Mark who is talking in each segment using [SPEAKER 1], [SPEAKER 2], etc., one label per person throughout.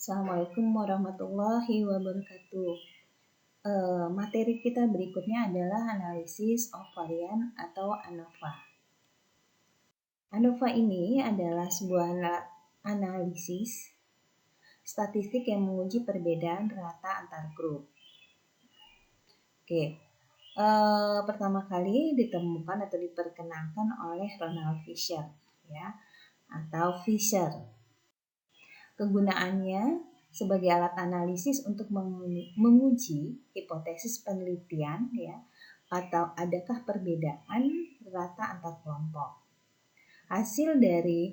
[SPEAKER 1] Assalamualaikum warahmatullahi wabarakatuh. Materi kita berikutnya adalah analisis of varian atau ANOVA. ANOVA ini adalah sebuah analisis statistik yang menguji perbedaan rata antar grup. Pertama kali ditemukan atau diperkenalkan oleh Ronald Fisher, atau Fisher. Kegunaannya sebagai alat analisis untuk menguji hipotesis penelitian, atau adakah perbedaan rata antar kelompok. Hasil dari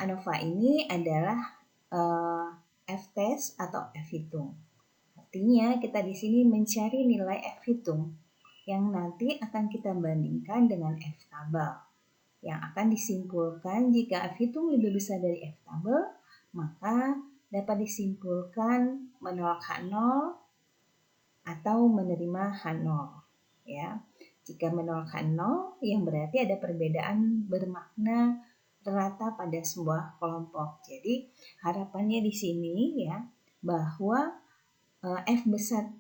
[SPEAKER 1] ANOVA ini adalah F-test atau F-hitung. Artinya kita di sini mencari nilai F-hitung yang nanti akan kita bandingkan dengan F-tabel. Yang akan disimpulkan jika F-hitung lebih besar dari F-tabel, maka dapat disimpulkan menolak H0 atau menerima H0. Jika menolak H0, yang berarti ada perbedaan bermakna rata pada sebuah kelompok. Jadi harapannya di sini bahwa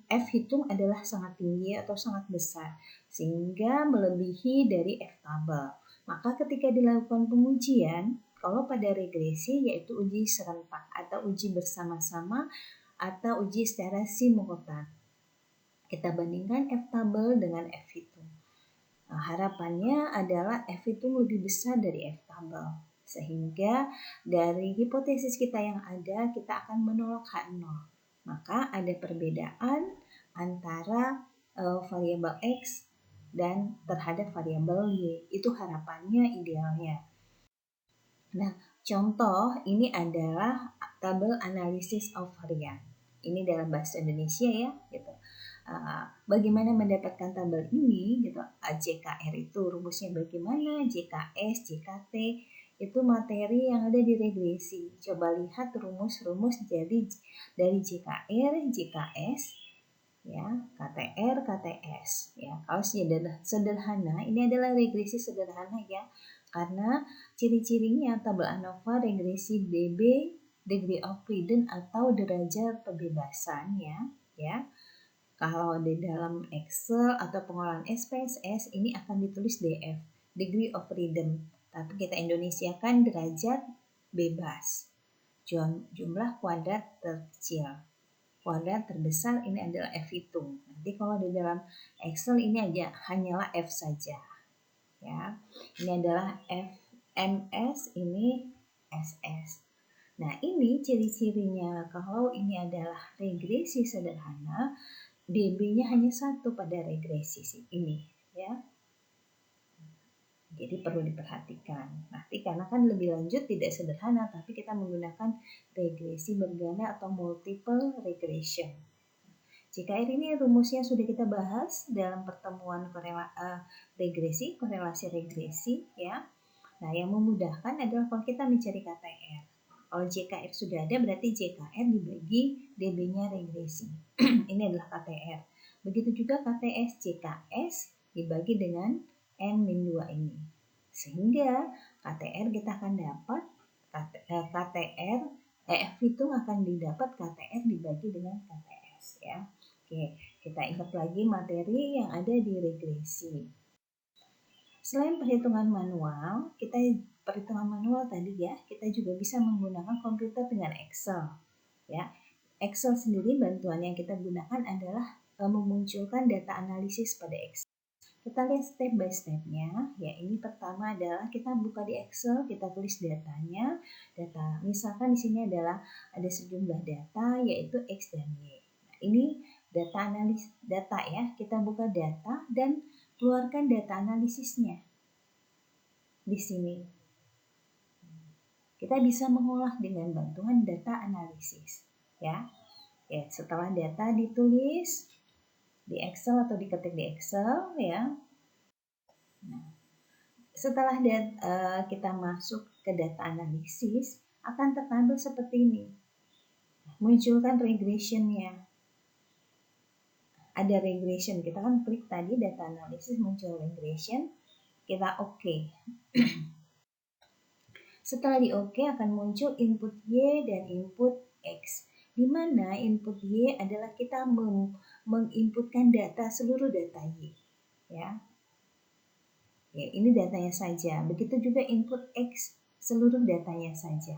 [SPEAKER 1] F-hitung adalah sangat tinggi atau sangat besar sehingga melebihi dari F-tabel. Maka ketika dilakukan pengujian, kalau pada regresi yaitu uji serentak atau uji bersama-sama atau uji secara simultan, kita bandingkan F-tabel dengan F-hitung. Harapannya adalah F-hitung lebih besar dari F-tabel. Sehingga dari hipotesis kita yang ada, kita akan menolak H0. Maka ada perbedaan antara variabel X dan terhadap variabel Y. Itu harapannya, idealnya. Nah, contoh ini adalah tabel analisis of varian. Ini dalam bahasa Indonesia gitu. Bagaimana mendapatkan tabel ini gitu. JKR itu rumusnya bagaimana, JKS, JKT itu materi yang ada di regresi. Coba lihat rumus-rumus jadi dari JKR, JKS, KTR, KTS. Kalau sederhana, ini adalah regresi sederhana karena ciri-cirinya tabel ANOVA regresi DB, degree of freedom atau derajat kebebasan Kalau di dalam Excel atau pengolahan SPSS ini akan ditulis DF, degree of freedom. Tapi kita Indonesiakan derajat bebas. Jumlah kuadrat terkecil. Kuadrat terbesar ini adalah F-hitung. Nanti kalau di dalam Excel ini hanyalah F saja. Ini adalah FMS, ini SS. Nah, ini ciri-cirinya. Kalau ini adalah regresi sederhana, DB-nya hanya 1 pada regresi ini, Jadi perlu diperhatikan. Nanti karena kan lebih lanjut tidak sederhana, tapi kita menggunakan regresi berganda atau multiple regression. JKR ini rumusnya sudah kita bahas dalam pertemuan regresi, korelasi regresi, Nah, yang memudahkan adalah kalau kita mencari KTR. Kalau JKR sudah ada, berarti JKR dibagi DB-nya regresi. Ini adalah KTR. Begitu juga KTS, JKS dibagi dengan N-2 ini. Sehingga KTR kita akan dapat F-hitung akan didapat KTR dibagi dengan KTS Oke, kita ingat lagi materi yang ada di regresi. Selain perhitungan manual, kita juga bisa menggunakan komputer dengan Excel. Excel sendiri bantuan yang kita gunakan adalah memunculkan data analisis pada Excel. Kita lihat step by stepnya. Ini pertama adalah kita buka di Excel, kita tulis datanya. Data, misalkan di sini adalah ada sejumlah data yaitu X dan Y. Nah, ini data kita buka data dan keluarkan data analisisnya. Di sini kita bisa mengolah dengan bantuan data analisis. Setelah data ditulis di Excel atau diketik di Excel, Nah, setelah kita masuk ke data analisis, akan tertampil seperti ini. Munculkan regressionnya. Ada regression, kita kan klik tadi data analisis, muncul regression, kita OK. Setelah di OK akan muncul input Y dan input X, di mana input Y adalah kita menginputkan data seluruh data Y, ya. Ya, ini datanya saja. Begitu juga input X, seluruh datanya saja.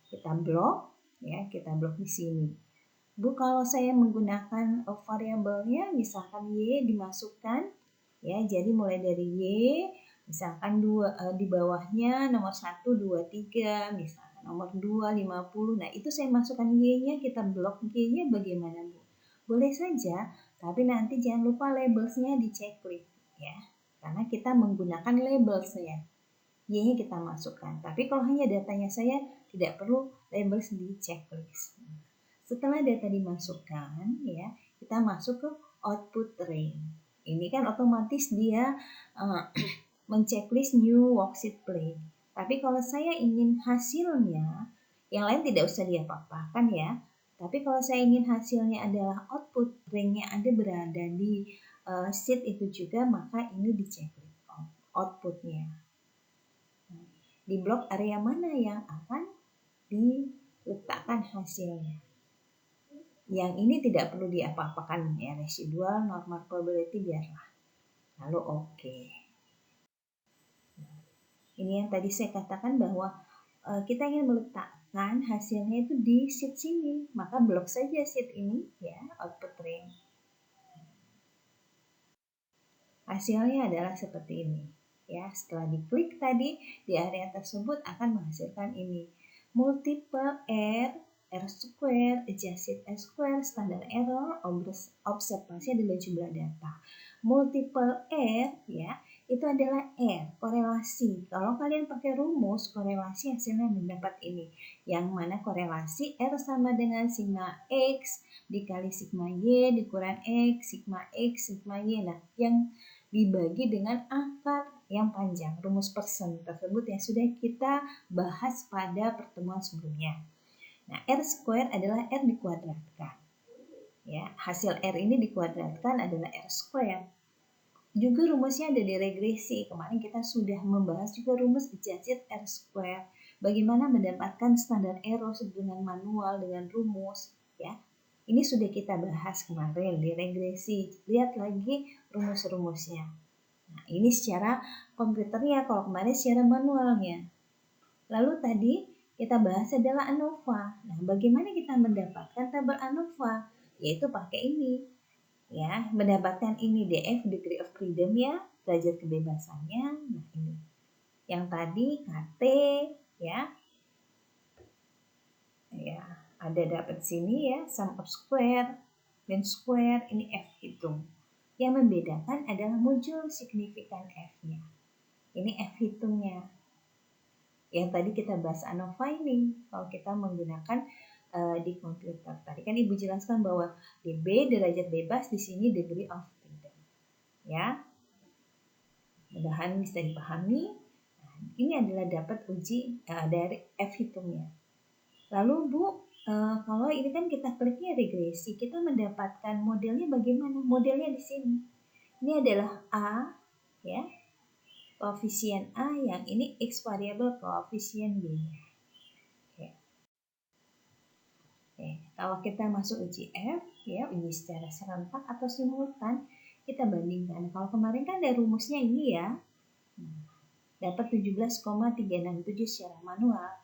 [SPEAKER 1] Kita blok, ya, kita blok di sini. Bu, kalau saya menggunakan variabelnya, misalkan Y dimasukkan, ya, jadi mulai dari Y, misalkan di bawahnya nomor 1, 2, 3, misalkan nomor 2, 50. Nah, itu saya masukkan Y-nya, kita blok Y-nya bagaimana, Bu? Boleh saja, tapi nanti jangan lupa labelsnya di checklist, ya. Karena kita menggunakan labelsnya. Y-nya kita masukkan. Tapi kalau hanya datanya saya, tidak perlu labels di checklist. Setelah data dimasukkan, ya, kita masuk ke output ring. Ini kan otomatis dia menceklis new worksheet play. Tapi kalau saya ingin hasilnya, yang lain tidak usah diapa-apakan ya. Tapi kalau saya ingin hasilnya adalah output ringnya ada berada di sheet itu juga, maka ini diceklis outputnya. Di blok area mana yang akan diletakkan hasilnya. Yang ini tidak perlu diapa-apakan ya, residual, normal probability biarlah. Lalu oke. Ini yang tadi saya katakan bahwa kita ingin meletakkan hasilnya itu di sheet sini, maka blok saja sheet ini ya, output ring. Hasilnya adalah seperti ini. Ya, setelah diklik tadi di area tersebut akan menghasilkan ini. Multiple R, R square, adjusted R square, standard error, observasi adalah jumlah data. Multiple R ya, itu adalah R, korelasi. Kalau kalian pakai rumus korelasi hasilnya mendapat ini. Yang mana korelasi R sama dengan sigma X dikali sigma Y dikurang X, sigma Y. Nah, yang dibagi dengan akar yang panjang, rumus Pearson tersebut yang sudah kita bahas pada pertemuan sebelumnya. Nah, R square adalah R dikuadratkan. Ya, hasil R ini dikuadratkan adalah R square. Juga rumusnya ada di regresi. Kemarin kita sudah membahas juga rumus adjusted R square. Bagaimana mendapatkan standar error dengan manual dengan rumus, ya. Ini sudah kita bahas kemarin di regresi. Lihat lagi rumus-rumusnya. Nah, ini secara komputernya, kalau kemarin secara manualnya. Lalu tadi kita bahas adalah ANOVA. Nah, bagaimana kita mendapatkan tabel ANOVA? Yaitu pakai ini. Ya, mendapatkan ini DF, degree of freedom ya, derajat kebebasannya. Nah, ini. Yang tadi KT ya. Ya, ada dapat sini ya, sum of square, mean square, ini F hitung. Yang membedakan adalah muncul signifikan F-nya. Ini F hitungnya. Yang tadi kita bahas ANOVA ini, kalau kita menggunakan di komputer. Tadi kan Ibu jelaskan bahwa DB derajat bebas, di sini degree of freedom. Ya. Mudah-mudahan bisa dipahami. Nah, ini adalah dapat uji dari F hitungnya. Lalu Bu, kalau ini kan kita kliknya regresi, kita mendapatkan modelnya bagaimana? Modelnya di sini. Ini adalah A, ya, koefisien A, yang ini X variabel koefisien Y-nya. Oke, kalau kita masuk uji F, ya, uji secara serentak atau simultan, kita bandingkan. Kalau kemarin kan ada rumusnya ini ya, dapat 17,367 secara manual.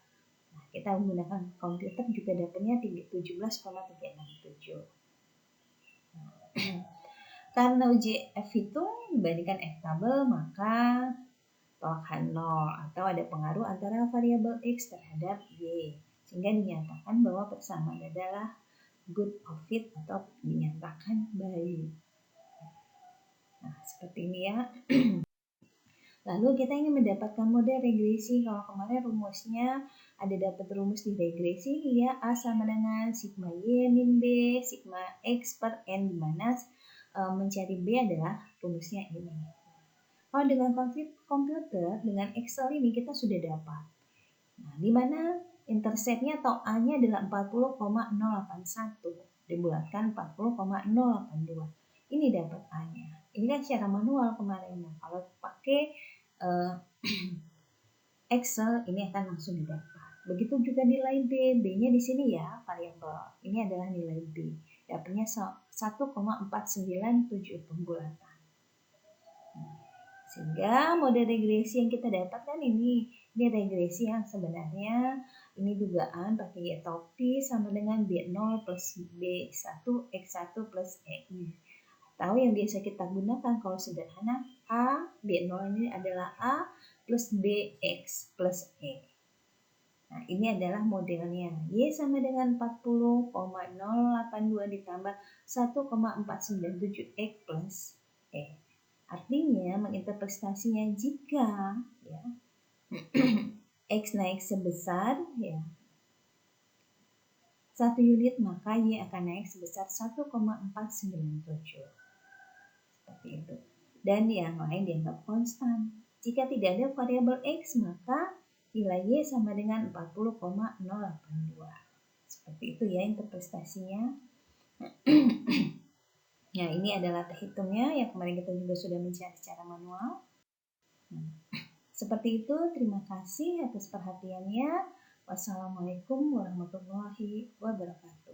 [SPEAKER 1] Nah, kita menggunakan komputer juga dapatnya 17,367. Karena uji F itu dibandingkan F tabel, maka tolakkan 0 atau ada pengaruh antara variabel X terhadap Y, sehingga dinyatakan bahwa persamaan adalah good of fit atau dinyatakan baik. Nah, seperti ini ya. Lalu kita ingin mendapatkan model regresi. Kalau kemarin rumusnya ada dapat rumus di regresi ya, A sama dengan sigma Y min B sigma X per N, di mana mencari B adalah rumusnya ini. Kalau dengan komputer, dengan Excel ini kita sudah dapat. Nah, di mana interceptnya atau A-nya adalah 40,081 dibulatkan 40,082. Ini dapat A-nya. Ini kan secara manual kemarin. Nah, kalau pakai Excel ini akan langsung didapat. Begitu juga nilai B. B-nya di sini ya, variabel. Ini adalah nilai B. Dapatnya 1,497 bulatan. Sehingga model regresi yang kita dapatkan ini regresi yang sebenarnya ini dugaan pakai Y topi sama dengan B0 plus B1 X1 plus EI. Atau yang biasa kita gunakan kalau sederhana A, B0 ini adalah A plus BX plus E. Nah, ini adalah modelnya. Y sama dengan 40,082 ditambah 1,497 X plus E. Artinya menginterpretasinya jika ya, X naik sebesar ya 1 unit maka Y akan naik sebesar 1,497. Seperti itu. Dan yang lain dianggap konstan. Jika tidak ada variabel X maka nilai Y sama dengan 40,082. Seperti itu ya interpretasinya. Nah, ini adalah hitungnya yang kemarin kita juga sudah mencari secara manual. Seperti itu, terima kasih atas perhatiannya. Wassalamualaikum warahmatullahi wabarakatuh.